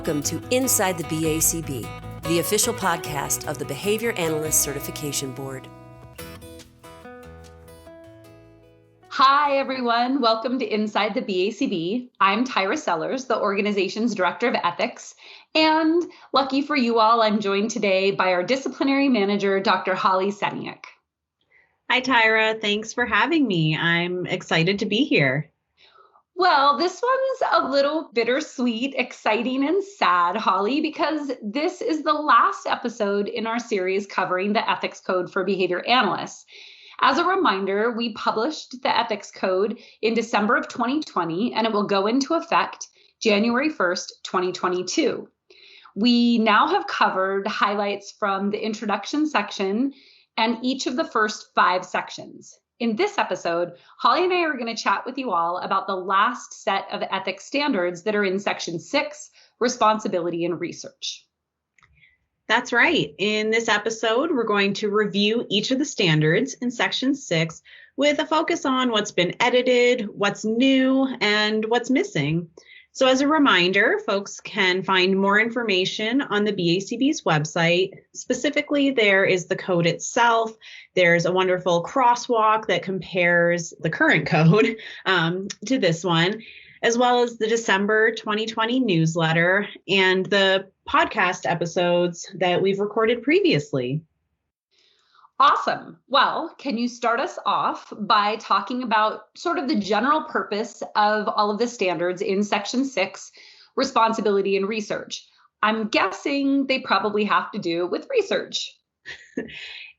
Welcome to Inside the BACB, the official podcast of the Behavior Analysts Certification Board. Hi, everyone. Welcome to Inside the BACB. I'm Tyra Sellers, the organization's Director of Ethics. And lucky for you all, I'm joined today by our Disciplinary Manager, Dr. Holly Seniuk. Hi, Tyra. Thanks for having me. I'm excited to be here. Well, this one's a little bittersweet, exciting, and sad, Holly, because this is the last episode in our series covering the Ethics Code for Behavior Analysts. As a reminder, we published the Ethics Code in December of 2020, and it will go into effect January 1st, 2022. We now have covered highlights from the introduction section and each of the first 5 sections. In this episode, Holly and I are going to chat with you all about the last set of ethics standards that are in Section 6, Responsibility and Research. That's right. In this episode, we're going to review each of the standards in Section 6 with a focus on what's been edited, what's new, and what's missing. So as a reminder, folks can find more information on the BACB's website. Specifically, there is the code itself. There's a wonderful crosswalk that compares the current code to this one, as well as the December 2020 newsletter and the podcast episodes that we've recorded previously. Awesome. Well, can you start us off by talking about sort of the general purpose of all of the standards in Section 6, Responsibility and Research? I'm guessing they probably have to do with research.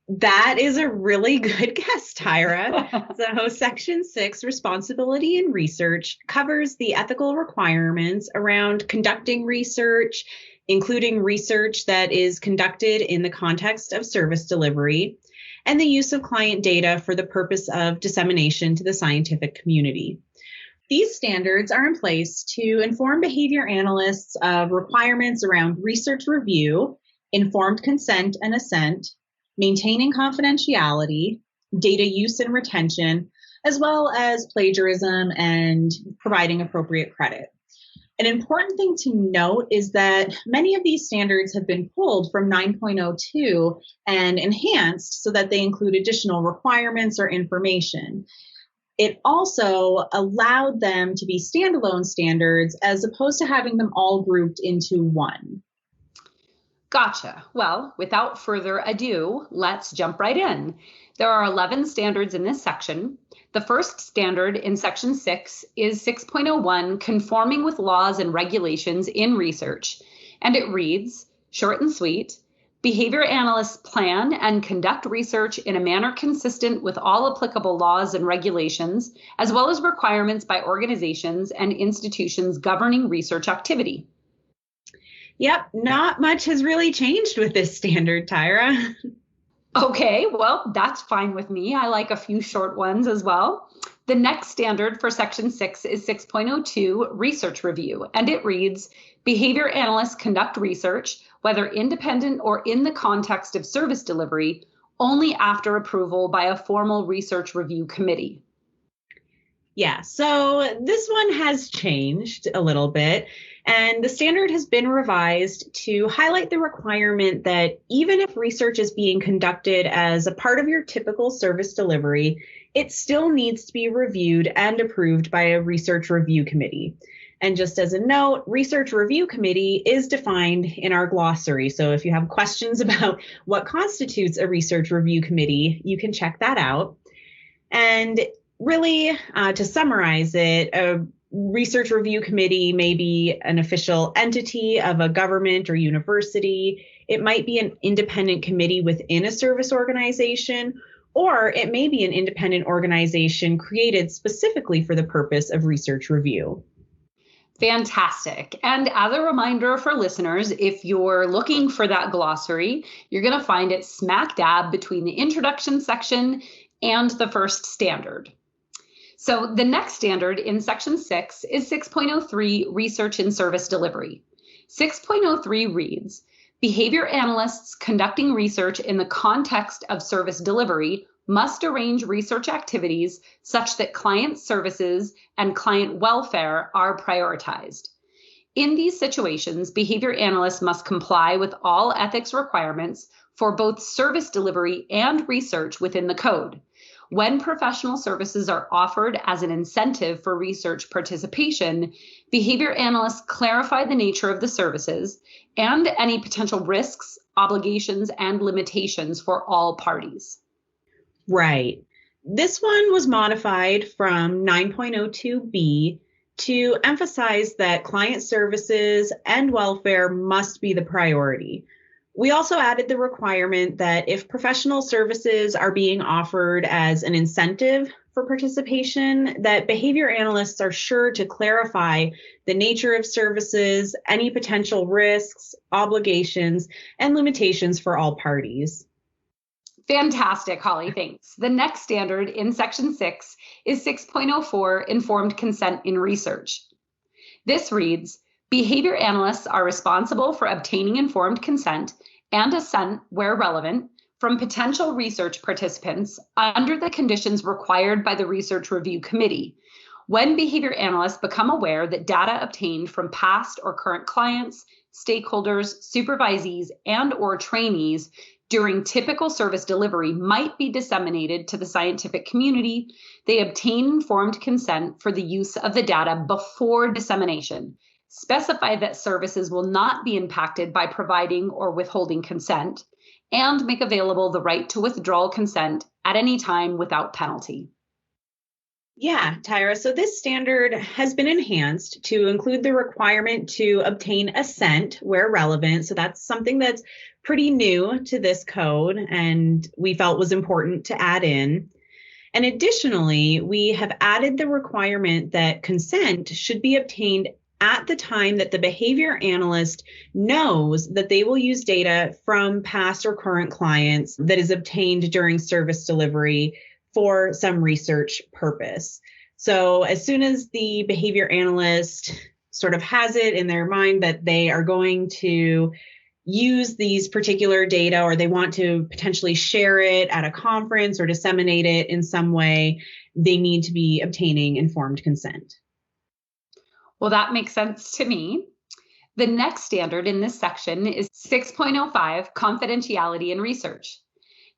That is a really good guess, Tyra. So Section 6, Responsibility and Research, covers the ethical requirements around conducting research, including research that is conducted in the context of service delivery, and the use of client data for the purpose of dissemination to the scientific community. These standards are in place to inform behavior analysts of requirements around research review, informed consent and assent, maintaining confidentiality, data use and retention, as well as plagiarism and providing appropriate credit. An important thing to note is that many of these standards have been pulled from 9.02 and enhanced so that they include additional requirements or information. It also allowed them to be standalone standards as opposed to having them all grouped into one. Gotcha. Well, without further ado, let's jump right in. There are 11 standards in this section. The first standard in Section 6 is 6.01, Conforming with Laws and Regulations in Research. And it reads, short and sweet, behavior analysts plan and conduct research in a manner consistent with all applicable laws and regulations, as well as requirements by organizations and institutions governing research activity. Yep, not much has really changed with this standard, Tyra. Okay, well, that's fine with me. I like a few short ones as well. The next standard for Section 6 is 6.02, Research Review, and it reads, behavior analysts conduct research, whether independent or in the context of service delivery, only after approval by a formal research review committee. Yeah, so this one has changed a little bit. And the standard has been revised to highlight the requirement that even if research is being conducted as a part of your typical service delivery, it still needs to be reviewed and approved by a research review committee. And just as a note, research review committee is defined in our glossary. So if you have questions about what constitutes a research review committee, you can check that out. And really, to summarize it, a research review committee may be an official entity of a government or university. It might be an independent committee within a service organization, or it may be an independent organization created specifically for the purpose of research review. Fantastic. And as a reminder for listeners, if you're looking for that glossary, you're going to find it smack dab between the introduction section and the first standard. So the next standard in Section 6 is 6.03, Research and Service Delivery. 6.03 reads, behavior analysts conducting research in the context of service delivery must arrange research activities such that client services and client welfare are prioritized. In these situations, behavior analysts must comply with all ethics requirements for both service delivery and research within the code. When professional services are offered as an incentive for research participation, behavior analysts clarify the nature of the services and any potential risks, obligations, and limitations for all parties. Right. This one was modified from 9.02b to emphasize that client services and welfare must be the priority. We also added the requirement that if professional services are being offered as an incentive for participation, that behavior analysts are sure to clarify the nature of services, any potential risks, obligations, and limitations for all parties. Fantastic, Holly, thanks. The next standard in Section 6 is 6.04, Informed Consent in Research. This reads, behavior analysts are responsible for obtaining informed consent and assent, where relevant, from potential research participants under the conditions required by the Research Review Committee. When behavior analysts become aware that data obtained from past or current clients, stakeholders, supervisees, and/or trainees during typical service delivery might be disseminated to the scientific community, they obtain informed consent for the use of the data before dissemination. Specify that services will not be impacted by providing or withholding consent, and make available the right to withdrawal consent at any time without penalty. Yeah, Tyra. So this standard has been enhanced to include the requirement to obtain assent where relevant. So that's something that's pretty new to this code and we felt was important to add in. And additionally, we have added the requirement that consent should be obtained at the time that the behavior analyst knows that they will use data from past or current clients that is obtained during service delivery for some research purpose. So as soon as the behavior analyst sort of has it in their mind that they are going to use these particular data or they want to potentially share it at a conference or disseminate it in some way, they need to be obtaining informed consent. Well, that makes sense to me. The next standard in this section is 6.05, Confidentiality in Research.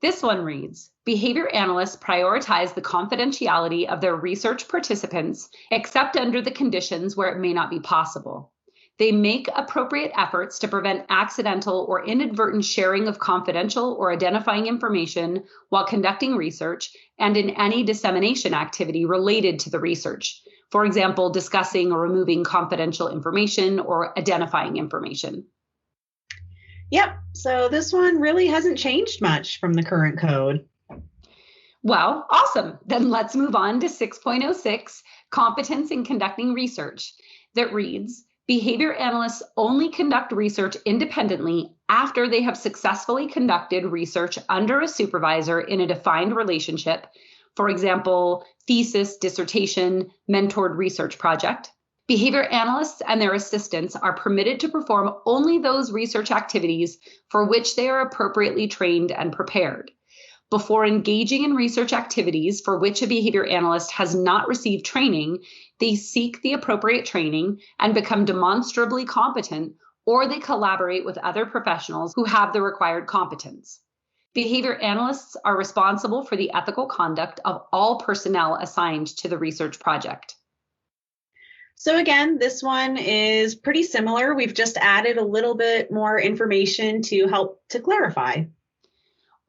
This one reads, behavior analysts prioritize the confidentiality of their research participants, except under the conditions where it may not be possible. They make appropriate efforts to prevent accidental or inadvertent sharing of confidential or identifying information while conducting research and in any dissemination activity related to the research. For example, discussing or removing confidential information or identifying information. Yep. So this one really hasn't changed much from the current code. Well, awesome. Then let's move on to 6.06, Competence in Conducting Research, that reads, behavior analysts only conduct research independently after they have successfully conducted research under a supervisor in a defined relationship, for example, thesis, dissertation, mentored research project. Behavior analysts and their assistants are permitted to perform only those research activities for which they are appropriately trained and prepared. Before engaging in research activities for which a behavior analyst has not received training, they seek the appropriate training and become demonstrably competent, or they collaborate with other professionals who have the required competence. Behavior analysts are responsible for the ethical conduct of all personnel assigned to the research project. So again, this one is pretty similar. We've just added a little bit more information to help to clarify.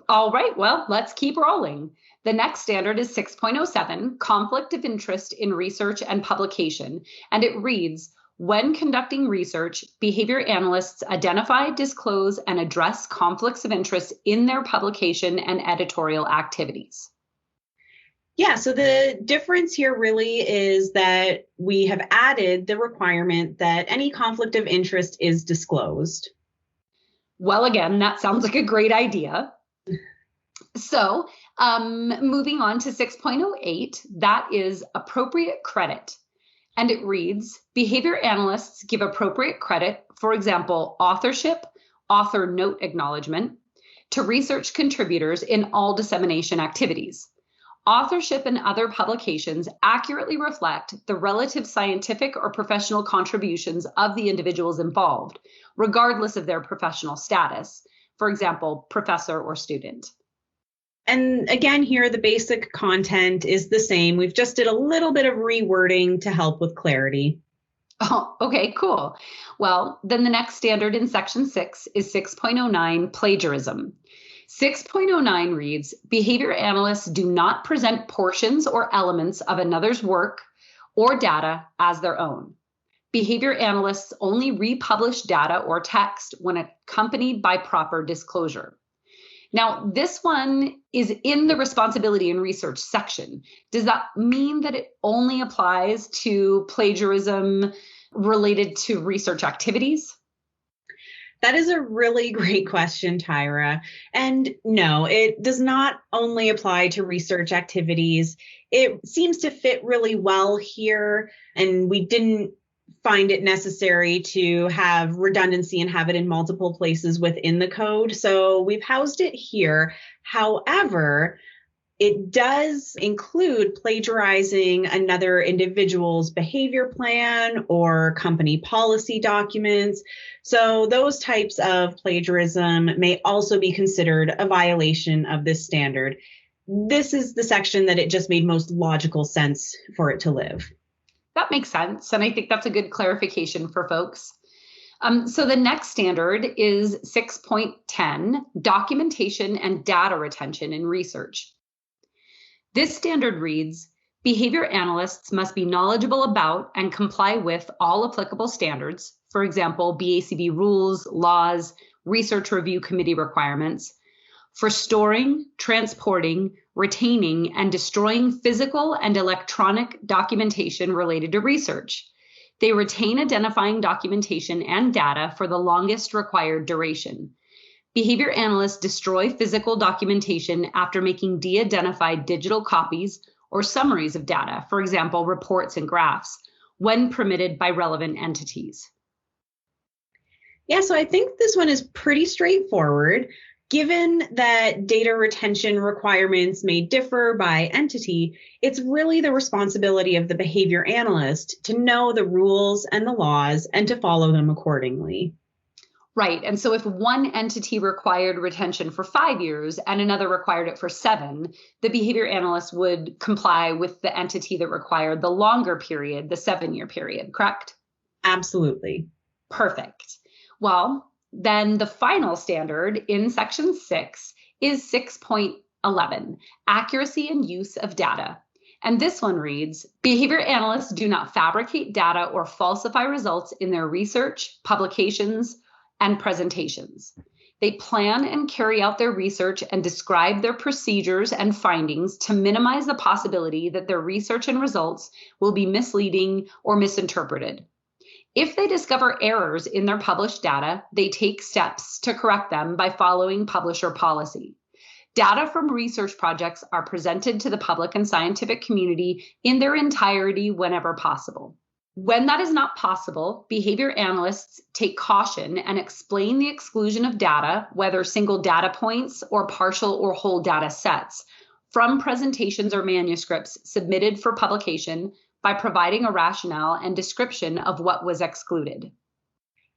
All right, well, let's keep rolling. The next standard is 6.07, Conflict of Interest in Research and Publication, and it reads, when conducting research, behavior analysts identify, disclose, and address conflicts of interest in their publication and editorial activities. Yeah, so the difference here really is that we have added the requirement that any conflict of interest is disclosed. Well, again, that sounds like a great idea. So moving on to 6.08, that is appropriate credit. And it reads, behavior analysts give appropriate credit, for example, authorship, author note acknowledgement, to research contributors in all dissemination activities. Authorship and other publications accurately reflect the relative scientific or professional contributions of the individuals involved, regardless of their professional status, for example, professor or student. And again, here, the basic content is the same. We've just did a little bit of rewording to help with clarity. Oh, okay, cool. Well, then the next standard in section 6 is 6.09, plagiarism. 6.09 reads, behavior analysts do not present portions or elements of another's work or data as their own. Behavior analysts only republish data or text when accompanied by proper disclosure. Now, this one is in the responsibility and research section. Does that mean that it only applies to plagiarism related to research activities? That is a really great question, Tyra. And no, it does not only apply to research activities. It seems to fit really well here, and we didn't find it necessary to have redundancy and have it in multiple places within the code. So we've housed it here. However, it does include plagiarizing another individual's behavior plan or company policy documents. So those types of plagiarism may also be considered a violation of this standard. This is the section that it just made most logical sense for it to live. That makes sense. And I think that's a good clarification for folks. So the next standard is 6.10, documentation and data retention in research. This standard reads, behavior analysts must be knowledgeable about and comply with all applicable standards, for example, BACB rules, laws, research review committee requirements, for storing, transporting, retaining, and destroying physical and electronic documentation related to research. They retain identifying documentation and data for the longest required duration. Behavior analysts destroy physical documentation after making de-identified digital copies or summaries of data, for example, reports and graphs, when permitted by relevant entities. Yeah, so I think this one is pretty straightforward. Given that data retention requirements may differ by entity, it's really the responsibility of the behavior analyst to know the rules and the laws and to follow them accordingly. Right. And so if one entity required retention for 5 years and another required it for 7, the behavior analyst would comply with the entity that required the longer period, the 7-year period, correct? Absolutely. Perfect. Well, then the final standard in section 6 is 6.11, accuracy and use of data. And this one reads, behavior analysts do not fabricate data or falsify results in their research, publications, and presentations. They plan and carry out their research and describe their procedures and findings to minimize the possibility that their research and results will be misleading or misinterpreted. If they discover errors in their published data, they take steps to correct them by following publisher policy. Data from research projects are presented to the public and scientific community in their entirety whenever possible. When that is not possible, behavior analysts take caution and explain the exclusion of data, whether single data points or partial or whole data sets, from presentations or manuscripts submitted for publication by providing a rationale and description of what was excluded.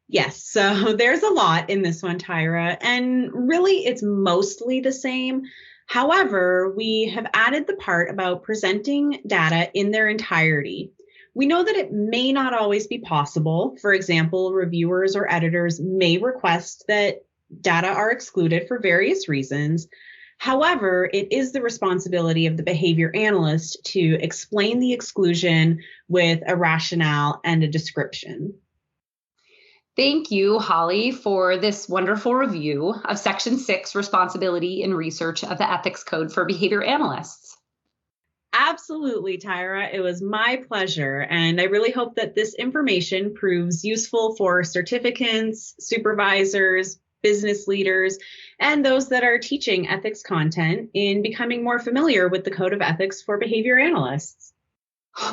Yes, so there's a lot in this one, Tyra, and really it's mostly the same. However, we have added the part about presenting data in their entirety. We know that it may not always be possible. For example, reviewers or editors may request that data are excluded for various reasons. However, it is the responsibility of the behavior analyst to explain the exclusion with a rationale and a description. Thank you, Holly, for this wonderful review of Section 6, Responsibility in Research of the Ethics Code for Behavior Analysts. Absolutely, Tyra. It was my pleasure. And I really hope that this information proves useful for certificants, supervisors, business leaders, and those that are teaching ethics content in becoming more familiar with the Code of Ethics for Behavior Analysts.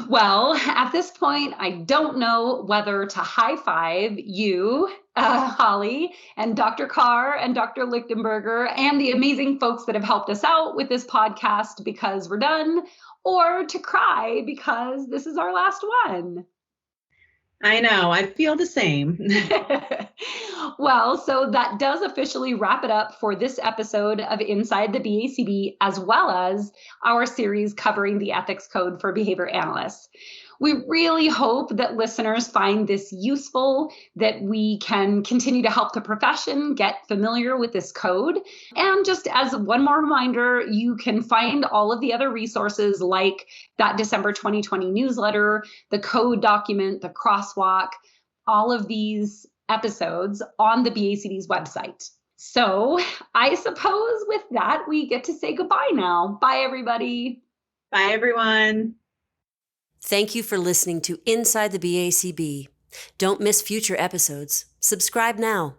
Well, at this point, I don't know whether to high five you, Holly, and Dr. Carr and Dr. Lichtenberger and the amazing folks that have helped us out with this podcast because we're done, or to cry because this is our last one. I know, I feel the same. Well, so that does officially wrap it up for this episode of Inside the BACB, as well as our series covering the ethics code for behavior analysts. We really hope that listeners find this useful, that we can continue to help the profession get familiar with this code. And just as one more reminder, you can find all of the other resources like that December 2020 newsletter, the code document, the crosswalk, all of these episodes on the BACB's website. So I suppose with that, we get to say goodbye now. Bye, everybody. Bye, everyone. Thank you for listening to Inside the BACB. Don't miss future episodes. Subscribe now.